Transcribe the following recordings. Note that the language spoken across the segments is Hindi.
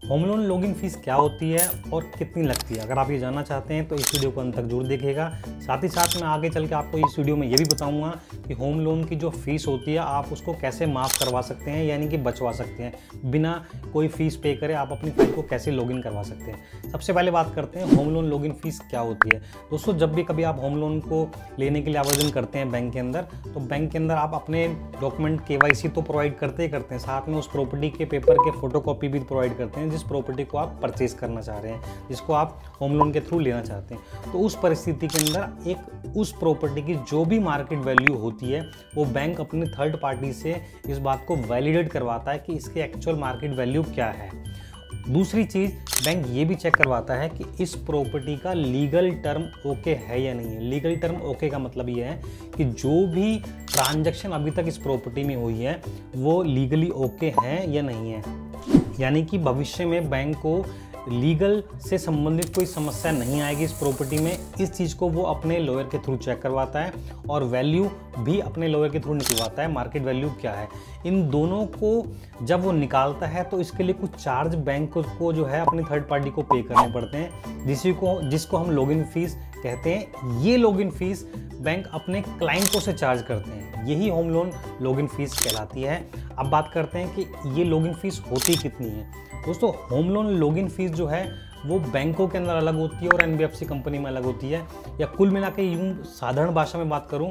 होम लोन लॉगिन फीस क्या होती है और कितनी लगती है, अगर आप ये जानना चाहते हैं तो इस वीडियो को अंत तक जरूर देखिएगा। साथ ही साथ मैं आगे चल के आपको इस वीडियो में ये भी बताऊंगा कि होम लोन की जो फीस होती है आप उसको कैसे माफ़ करवा सकते हैं, यानी कि बचवा सकते हैं। बिना कोई फीस पे करे आप अपनी फाइल को कैसे लॉगिन करवा सकते हैं। सबसे पहले बात करते हैं होम लोन लॉगिन फीस क्या होती है। दोस्तों, जब भी कभी आप होम लोन को लेने के लिए आवेदन करते हैं बैंक के अंदर, तो बैंक के अंदर आप अपने डॉक्यूमेंट KYC तो प्रोवाइड करते ही करते हैं, साथ में उस प्रॉपर्टी के पेपर के फोटोकॉपी भी प्रोवाइड करते हैं जिस प्रॉपर्टी को आप परचेज करना चाह रहे हैं, जिसको आप होम लोन के थ्रू लेना चाहते हैं। तो उस परिस्थिति के अंदर उस प्रॉपर्टी की जो भी मार्केट वैल्यू होती है वो बैंक अपनी थर्ड पार्टी से इस बात को वैलिडेट करवाता है कि इसकी एक्चुअल मार्केट वैल्यू क्या है। दूसरी चीज़, बैंक ये भी चेक करवाता है कि इस प्रॉपर्टी का लीगल टर्म ओके है या नहीं है। लीगल टर्म ओके का मतलब ये है कि जो भी ट्रांजैक्शन अभी तक इस प्रॉपर्टी में हुई है वो लीगली ओके हैं या नहीं है, यानी कि भविष्य में बैंक को लीगल से संबंधित कोई समस्या नहीं आएगी इस प्रॉपर्टी में। इस चीज़ को वो अपने लॉयर के थ्रू चेक करवाता है और वैल्यू भी अपने लॉयर के थ्रू निकलवाता है, मार्केट वैल्यू क्या है। इन दोनों को जब वो निकालता है तो इसके लिए कुछ चार्ज बैंक को जो है अपनी थर्ड पार्टी को पे करने पड़ते हैं, जिसको हम लॉगिन फीस कहते हैं। ये लॉगिन फीस बैंक अपने क्लाइंटों से चार्ज करते हैं, यही होम लोन लॉगिन फीस कहलाती है। अब बात करते हैं कि ये लॉगिन फीस होती कितनी है। दोस्तों, होम लोन लॉगिन फीस जो है वो बैंकों के अंदर अलग होती है और NBFC कंपनी में अलग होती है, या कुल मिला के यूँ साधारण भाषा में बात करूँ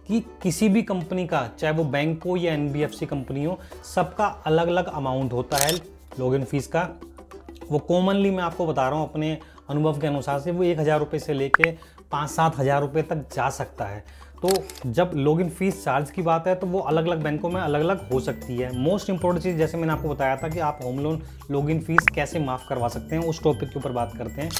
कि किसी भी कंपनी का, चाहे वो बैंक हो या NBFC कंपनी हो, सबका अलग अलग अमाउंट होता है लॉगिन फीस का। वो कॉमनली मैं आपको बता रहा हूँ अपने अनुभव के अनुसार से, वो 1,000 रुपये से लेके 5-7 हज़ार रुपये तक जा सकता है। तो जब लॉगिन फीस चार्ज की बात है तो वो अलग अलग बैंकों में अलग अलग हो सकती है। मोस्ट इंपॉर्टेंट चीज़, जैसे मैंने आपको बताया था कि आप होम लोन लॉगिन फीस कैसे माफ़ करवा सकते हैं, उस टॉपिक के ऊपर बात करते हैं।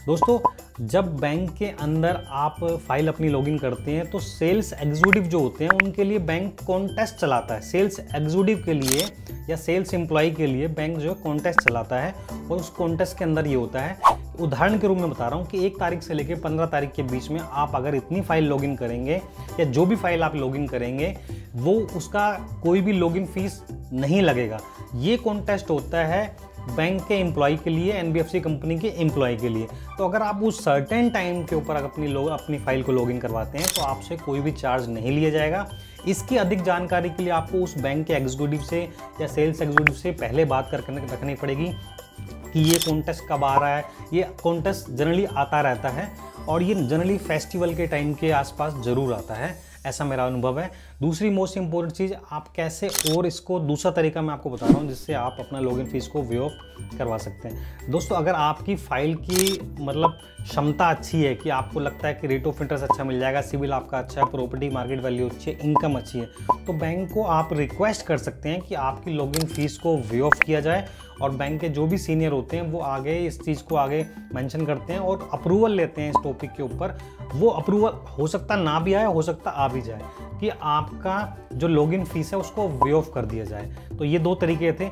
दोस्तों, जब बैंक के अंदर आप फाइल अपनी लॉगिन करते हैं तो सेल्स एग्जीक्यूटिव जो होते हैं उनके लिए बैंक कॉन्टेस्ट चलाता है। सेल्स एग्जीक्यूटिव के लिए या सेल्स एम्प्लॉय के लिए बैंक जो है कॉन्टेस्ट चलाता है, और उस कॉन्टेस्ट के अंदर ये होता है, उदाहरण के रूप में बता रहा हूँ कि 1 तारीख से लेकर 15 तारीख के बीच में आप अगर इतनी फाइल लॉगिन करेंगे या जो भी फाइल आप लॉगिन करेंगे वो उसका कोई भी लॉगिन फीस नहीं लगेगा। ये कॉन्टेस्ट होता है बैंक के एम्प्लॉय के लिए, NBFC कंपनी के एम्प्लॉय के लिए। तो अगर आप उस सर्टेन टाइम के ऊपर अपनी फाइल को लॉगिन करवाते हैं तो आपसे कोई भी चार्ज नहीं लिया जाएगा। इसकी अधिक जानकारी के लिए आपको उस बैंक के एग्जीक्यूटिव से या सेल्स एग्जीक्यूटिव से पहले बात रखनी पड़ेगी कि ये कॉन्टेस्ट कब आ रहा है। ये कॉन्टेस्ट जनरली आता रहता है और ये जनरली फेस्टिवल के टाइम के आसपास ज़रूर आता है, ऐसा मेरा अनुभव है। दूसरी मोस्ट इंपॉर्टेंट चीज़, आप कैसे, और इसको दूसरा तरीका मैं आपको बता रहा हूँ जिससे आप अपना लॉगिन फीस को वे ऑफ करवा सकते हैं। दोस्तों, अगर आपकी फ़ाइल की मतलब क्षमता अच्छी है कि आपको लगता है कि रेट ऑफ इंटरेस्ट अच्छा मिल जाएगा, सिविल आपका अच्छा है, प्रॉपर्टी मार्केट वैल्यू अच्छी है, इनकम अच्छी है, तो बैंक को आप रिक्वेस्ट कर सकते हैं कि आपकी लॉगिन फीस को वे ऑफ किया जाए। और बैंक के जो भी सीनियर होते हैं वो आगे इस चीज़ को आगे मेंशन करते हैं और अप्रूवल लेते हैं इस टॉपिक के ऊपर। वो अप्रूवल हो सकता ना भी आए, हो सकता आ भी जाए, कि आपका जो लॉगिन फीस है उसको वे ऑफ कर दिया जाए। तो ये 2 तरीके थे।